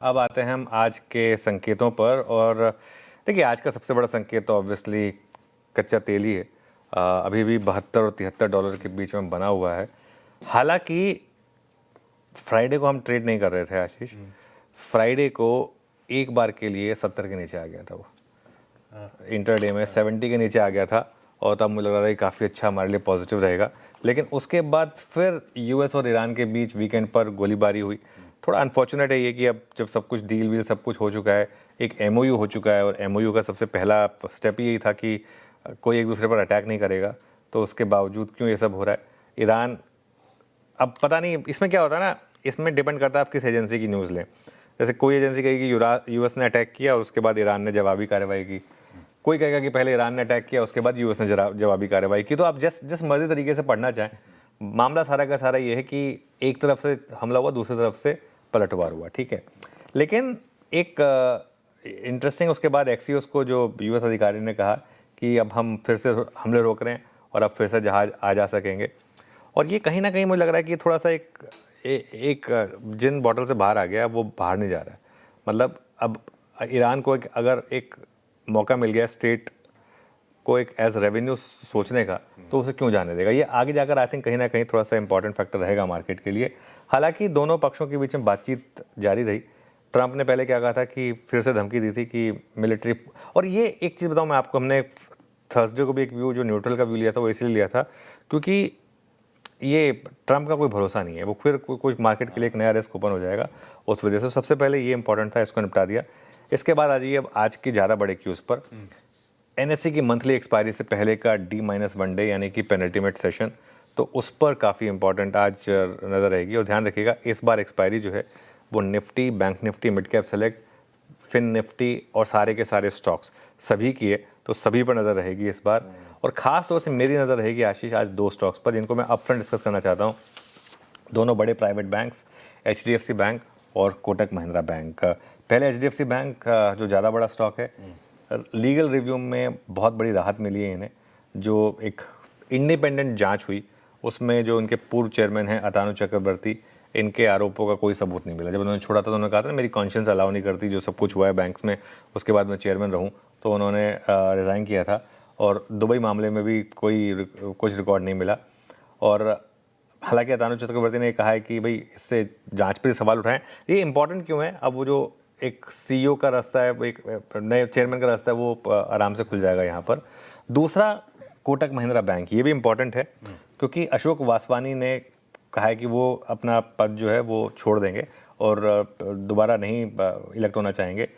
अब आते हैं हम आज के संकेतों पर। और देखिए, आज का सबसे बड़ा संकेत तो ऑब्वियसली कच्चा तेल ही है। अभी भी 72 और 73 डॉलर के बीच में बना हुआ है। हालांकि फ्राइडे को हम ट्रेड नहीं कर रहे थे आशीष। फ्राइडे को एक बार के लिए 70 के नीचे आ गया था वो, इंटरडे में 70 के नीचे आ गया था। और तब मुझे लग रहा था कि काफ़ी अच्छा हमारे लिए पॉजिटिव रहेगा। लेकिन उसके बाद फिर यूएस और ईरान के बीच वीकेंड पर गोलीबारी हुई। थोड़ा अनफॉर्चुनेट है ये कि अब जब सब कुछ डील वील सब कुछ हो चुका है, एक एमओयू हो चुका है, और एमओयू का सबसे पहला स्टेप यही था कि कोई एक दूसरे पर अटैक नहीं करेगा, तो उसके बावजूद क्यों ये सब हो रहा है। ईरान, अब पता नहीं इसमें क्या होता है ना, इसमें डिपेंड करता है आप किस एजेंसी की न्यूज़ लें। जैसे कोई एजेंसी कहेगी कि यूएस ने अटैक किया और उसके बाद ईरान ने जवाबी कार्रवाई की, कोई कहेगा कि पहले ईरान ने अटैक किया उसके बाद यूएस ने जवाबी कार्रवाई की। तो आप जिस मर्जी तरीके से पढ़ना चाहें, मामला सारा का सारा ये है कि एक तरफ से हमला हुआ, दूसरी तरफ से पलटवार हुआ, ठीक है। लेकिन एक इंटरेस्टिंग, उसके बाद एक्सियोस को जो यूएस अधिकारी ने कहा कि अब हम फिर से हमले रोक रहे हैं और अब फिर से जहाज आ जा सकेंगे। और ये कहीं ना कहीं मुझे लग रहा है कि थोड़ा सा एक जिन बॉटल से बाहर आ गया वो बाहर नहीं जा रहा है। मतलब अब ईरान को अगर एक मौका मिल गया स्टेट को एक एज रेवेन्यू सोचने का, तो उसे क्यों जाने देगा। ये आगे जाकर आई थिंक कहीं ना कहीं थोड़ा सा इंपॉर्टेंट फैक्टर रहेगा मार्केट के लिए। हालांकि दोनों पक्षों के बीच में बातचीत जारी रही। ट्रंप ने पहले क्या कहा था कि फिर से धमकी दी थी कि मिलिट्री, और ये एक चीज़ बताऊं मैं आपको, हमने थर्सडे को भी एक व्यू जो न्यूट्रल का व्यू लिया था वो इसलिए लिया था क्योंकि ये ट्रंप का कोई भरोसा नहीं है, वो फिर कोई मार्केट के लिए एक नया रिस्क ओपन हो जाएगा। उस वजह से सबसे पहले ये इंपॉर्टेंट था, इसको निपटा दिया। इसके बाद आ जाइए अब आज की ज़्यादा बड़े क्यूज़ पर। एनएससी की मंथली एक्सपायरी से पहले का D-1 डे यानी कि पेनल्टीमेट सेशन, तो उस पर काफ़ी इंपॉर्टेंट आज नज़र रहेगी। और ध्यान रखिएगा, इस बार एक्सपायरी जो है वो Nifty, bank Nifty, mid cap select, fin Nifty और सारे के सारे स्टॉक्स सभी की है, तो सभी पर नज़र रहेगी इस बार। और ख़ास तौर से मेरी नज़र रहेगी आशीष आज दो स्टॉक्स पर, जिनको मैं अपफ्रंट डिस्कस करना चाहता हूँ। दोनों बड़े प्राइवेट बैंक्स, HDFC बैंक और कोटक महिंद्रा बैंक। पहले HDFC बैंक जो ज़्यादा बड़ा स्टॉक है, लीगल रिव्यू में बहुत बड़ी राहत मिली है इन्हें। जो एक इंडिपेंडेंट जांच हुई उसमें जो इनके पूर्व चेयरमैन हैं अतानु चक्रवर्ती, इनके आरोपों का कोई सबूत नहीं मिला। जब उन्होंने छोड़ा था तो उन्होंने कहा था मेरी कॉन्शियंस अलाउ नहीं करती, जो सब कुछ हुआ है बैंक्स में उसके बाद मैं चेयरमैन रहूं, तो उन्होंने रिज़ाइन किया था। और दुबई मामले में भी कुछ रिकॉर्ड नहीं मिला। और हालांकि अतानु चक्रवर्ती ने कहा है कि भाई इससे जांच पर सवाल उठाएं। ये इंपॉर्टेंट क्यों है, अब वो जो एक CEO का रास्ता है, एक नए चेयरमैन का रास्ता है, वो आराम से खुल जाएगा यहाँ पर। दूसरा, कोटक महिंद्रा बैंक, ये भी इम्पॉर्टेंट है क्योंकि अशोक वासवानी ने कहा है कि वो अपना पद जो है वो छोड़ देंगे और दोबारा नहीं इलेक्ट होना चाहेंगे।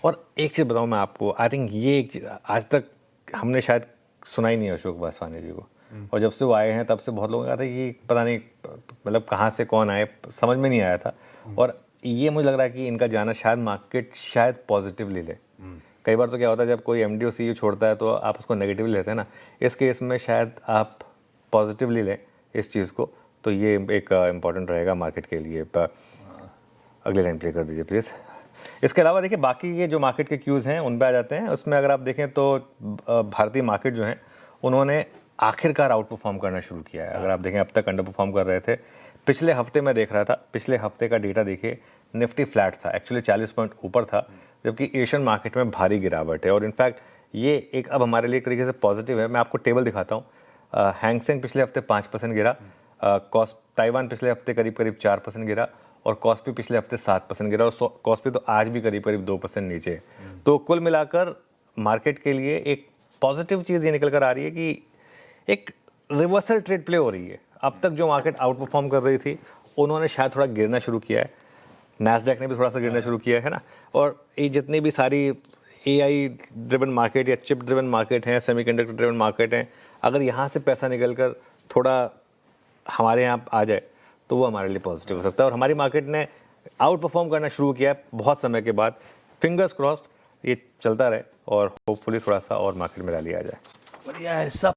और एक चीज़ बताऊँ मैं आपको, आई थिंक ये एक चीज़ आज तक हमने शायद सुना ही नहीं है अशोक वासवानी जी को। और जब से वो आए हैं तब से बहुत लोगों का था कि पता नहीं मतलब कहाँ से कौन आए, समझ में नहीं आया था। और ये मुझे लग रहा है कि इनका जाना शायद मार्केट शायद पॉजिटिवली ले। कई बार तो क्या होता है जब कोई MD और CEO छोड़ता है तो आप उसको नेगेटिवली लेते हैं ना, इस केस में शायद आप पॉजिटिवली लें इस चीज़ को। तो ये एक इम्पॉर्टेंट रहेगा मार्केट के लिए। अगले लाइन प्ले कर दीजिए प्लीज़। इसके अलावा देखिए बाकी ये जो मार्केट के क्यूज़ हैं उन पर आ जाते हैं। उसमें अगर आप देखें तो भारतीय मार्केट जो है उन्होंने आखिरकार आउट परफॉर्म करना शुरू किया है। अगर आप देखें अब तक अंडर परफॉर्म कर रहे थे। पिछले हफ्ते मैं देख रहा था, पिछले हफ्ते का डेटा देखिए, निफ्टी फ्लैट था, एक्चुअली 40 पॉइंट ऊपर था, जबकि एशियन मार्केट में भारी गिरावट है। और इनफैक्ट ये एक अब हमारे लिए एक तरीके से पॉजिटिव है। मैं आपको टेबल दिखाता हूँ। हैंगसेंग पिछले हफ्ते 5% गिरा, ताइवान पिछले हफ्ते करीब 4% गिरा, और कॉस्पी पिछले हफ्ते 7% गिरा, और कॉस्पी तो आज भी करीब 2% नीचे है। तो कुल मिलाकर मार्केट के लिए एक पॉजिटिव चीज़ ये निकल कर आ रही है कि एक रिवर्सल ट्रेड प्ले हो रही है। अब तक जो मार्केट आउट परफॉर्म कर रही थी उन्होंने शायद थोड़ा गिरना शुरू किया है, नैस्डैक ने भी थोड़ा सा गिरना शुरू किया है ना। और ये जितनी भी सारी AI ड्रिवन मार्केट या चिप ड्रिवन मार्केट हैं, सेमीकंडक्टर ड्रिवन मार्केट हैं, अगर यहाँ से पैसा निकल कर थोड़ा हमारे यहाँ आ जाए तो वो हमारे लिए पॉजिटिव हो सकता है। और हमारी मार्केट ने आउट परफॉर्म करना शुरू किया है बहुत समय के बाद। फिंगर्स क्रॉस्ड ये चलता रहे और होपफुली थोड़ा सा और मार्केट में रैली आ जाए। बढ़िया है सब।